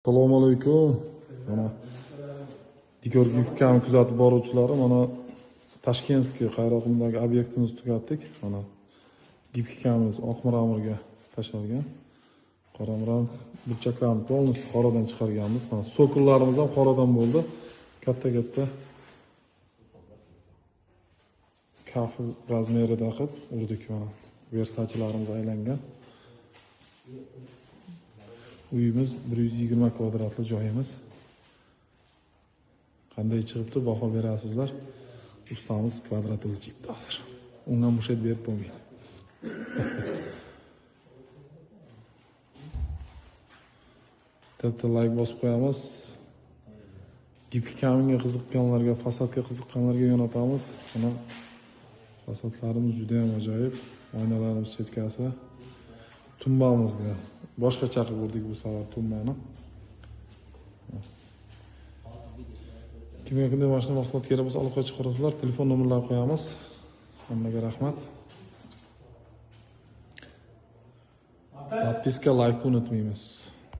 Assalomu alaykum. Mana Diyor Gibkam kuzatib boruvchilari, mana Tashkentskiy qayrog'imdagi obyektimizni tugatdik. Mana Gibkamiz oq mramorga tashalgan. Qora mramor burchaklarni polностью qoradan chiqarganmiz. Mana sokullarimiz ham qoradan bo'ldi. Katta-katta kafil razmerida qilib urdik mana. Versachilarimiz aylangan. Uyimiz 120 kvadratli joyimiz. Qanday chiqibdi, baho berasizlar. Ustamiz kvadrat o'lchayapti hozir. Undan mushat berib bo'lmaydi. Bitta like bosib qo'yamiz. Gibkamga qiziqqanlarga, fasadga qiziqqanlarga yo'natamiz. Mana fasadlarimiz juda ham ajoyib. Oynalarimiz chekkasi. Tumbamizga boshqacha qilib urdik bu safar tumbani. Kimga qanday mashina mahsulot kerak bo'lsa aloqa chiqarasizlar, telefon nomerlarini qo'yamiz. Hammaga rahmat. Podpiska, like unutmaymiz.